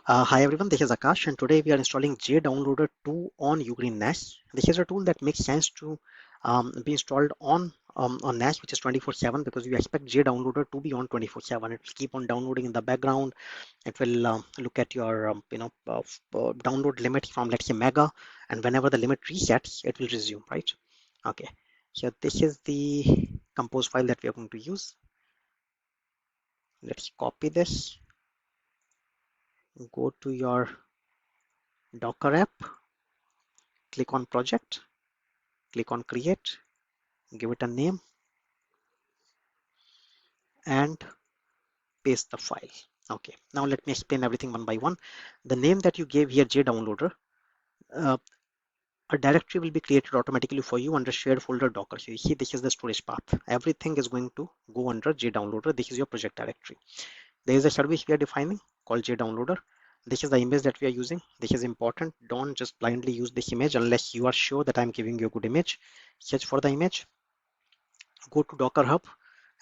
Hi everyone, this is Akash and today we are installing J-Downloader 2 on Ugreen NAS. This is a tool that makes sense to be installed on NAS, which is 24/7, because you expect J-Downloader to be on 24/7. It will keep on downloading in the background. It will look at your download limit from, let's say, mega, and whenever the limit resets, it will resume, right? Okay, so this is the compose file that we are going to use. Let's copy this, go to your Docker app, click on project, click on create, give it a name and paste the file. Okay, now let me explain everything one by one. The name that you gave here, JDownloader, uh, a directory will be created automatically for you under shared folder Docker. So you see this is the storage path. Everything is going to go under JDownloader. This is your project directory. There is a service we are defining called JDownloader. This is the image that we are using. This is important. Don't just blindly use this image unless you are sure that I'm giving you a good image. Search for the image. Go to Docker Hub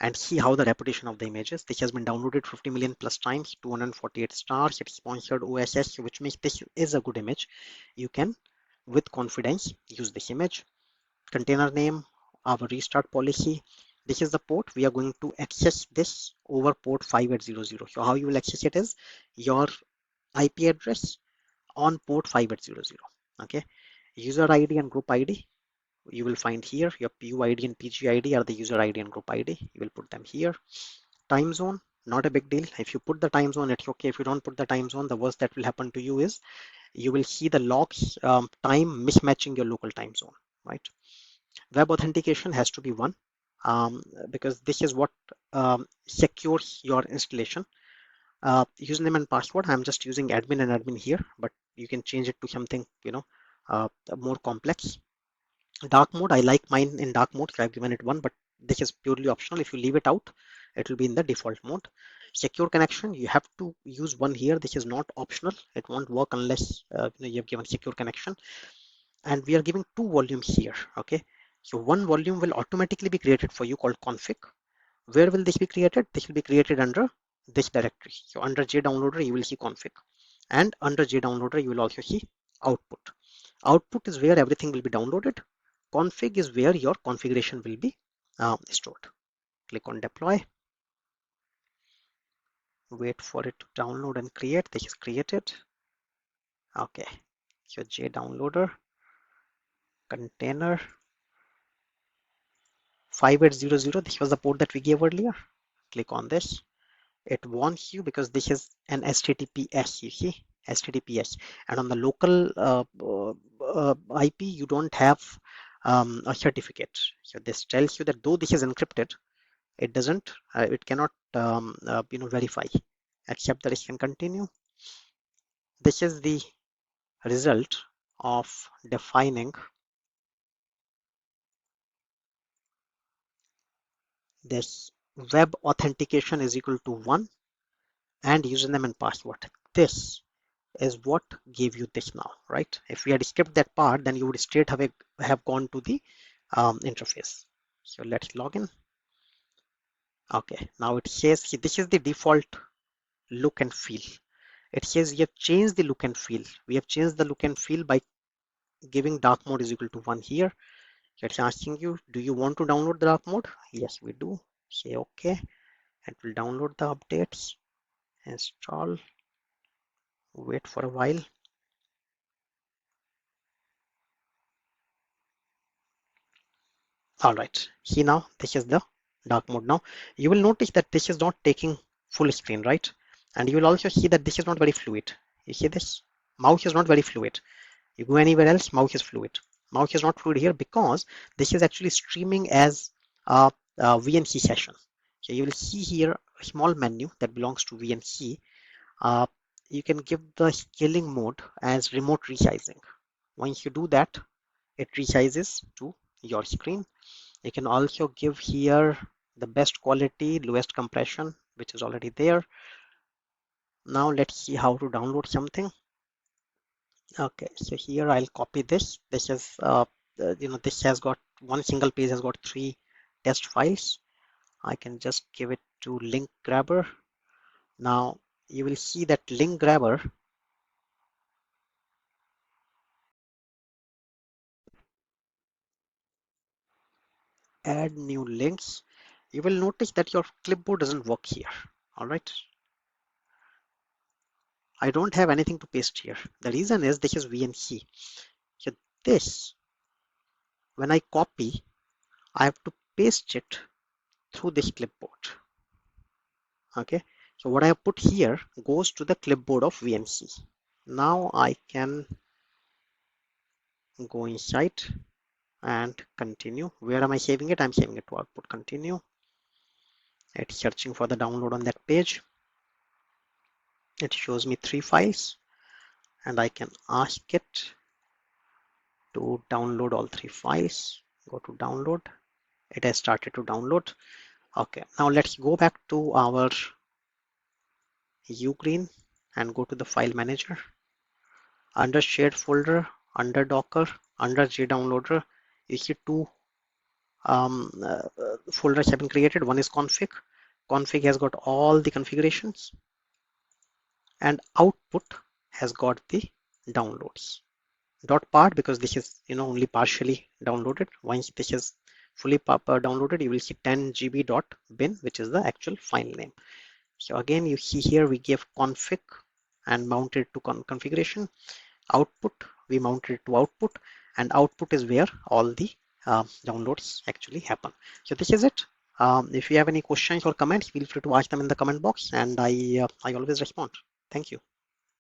and see how the reputation of the images. This has been downloaded 50 million plus times, 248 stars. It's sponsored OSS, which means this is a good image. You can, with confidence, use this image. Container name, our restart policy. This is the port. We are going to access this over port 5800. So how you will access it is your IP address on port 5800. Okay. User ID and group ID. You will find here your PU ID and PG ID are the user ID and group ID. You will put them here. Time zone, not a big deal. If you put the time zone, it's okay. If you don't put the time zone, the worst that will happen to you is you will see the logs time mismatching your local time zone, right? Web authentication has to be 1 because this is what secures your installation. Username and password, I'm just using admin and admin here, but you can change it to something, more complex. Dark mode, I like mine in dark mode, so I've given it 1, but this is purely optional. If you leave it out, it will be in the default mode. Secure connection, you have to use 1 here. This is not optional. It won't work unless you have given secure connection. And we are giving 2 volumes here. Okay, so 1 volume will automatically be created for you called config. Where will this be created? This will be created under this directory. So under JDownloader, you will see config, and under JDownloader, you will also see output. Output is where everything will be downloaded. Config is where your configuration will be stored. Click on deploy. Wait for it to download and create. This is created. Okay, so JDownloader container 5800. This was the port that we gave earlier. Click on this. It wants you because this is an HTTPS. You see HTTPS, and on the local IP you don't have a certificate. So this tells you that though this is encrypted, it doesn't, it cannot verify, except that it can continue. This is the result of defining this web authentication is equal to 1 and username and password. This is what gave you this now, right? If we had skipped that part, then you would straight have gone to the interface. So let's log in. Okay, now it says this is the default look and feel. It says we have changed the look and feel. We have changed the look and feel by giving dark mode is equal to 1 here. It's asking you, do you want to download the dark mode? Yes, we do. Say okay. It will download the updates, install, wait for a while. All right, see now this is the dark mode. Now you will notice that this is not taking full screen, right? And you will also see that this is not very fluid. You see this? Mouse is not very fluid. You go anywhere else, mouse is fluid. Mouse is not fluid here because this is actually streaming as a VNC session. So you will see here a small menu that belongs to VNC. You can give the scaling mode as remote resizing. Once you do that, it resizes to your screen. You can also give here the best quality, lowest compression, which is already there. Now let's see how to download something. Okay, so here I'll copy this. This is, this has got one single page has got 3 test files. I can just give it to link grabber. Now you will see that link grabber add new links, you will notice that your clipboard doesn't work here. All right. I don't have anything to paste here. The reason is this is VNC. So this, when I copy, I have to paste it through this clipboard. Okay. So what I have put here goes to the clipboard of VNC. Now I can go inside and continue. Where am I saving it? I'm saving it to output. Continue. It's searching for the download on that page. It shows me 3 files and I can ask it to download all 3 files. Go to download. It has started to download. Okay, now let's go back to our Ugreen and go to the file manager. Under shared folder, under Docker, under JDownloader, you see two folders have been created. One is config. Config has got all the configurations, and output has got the downloads. Dot part because this is only partially downloaded. Once this is fully downloaded, you will see 10gb.bin, which is the actual file name. So again, you see here we gave config and mounted to configuration. Output, we mounted to output, and output is where all the downloads actually happen. So this is it. If you have any questions or comments, feel free to ask them in the comment box, and I always respond. Thank you.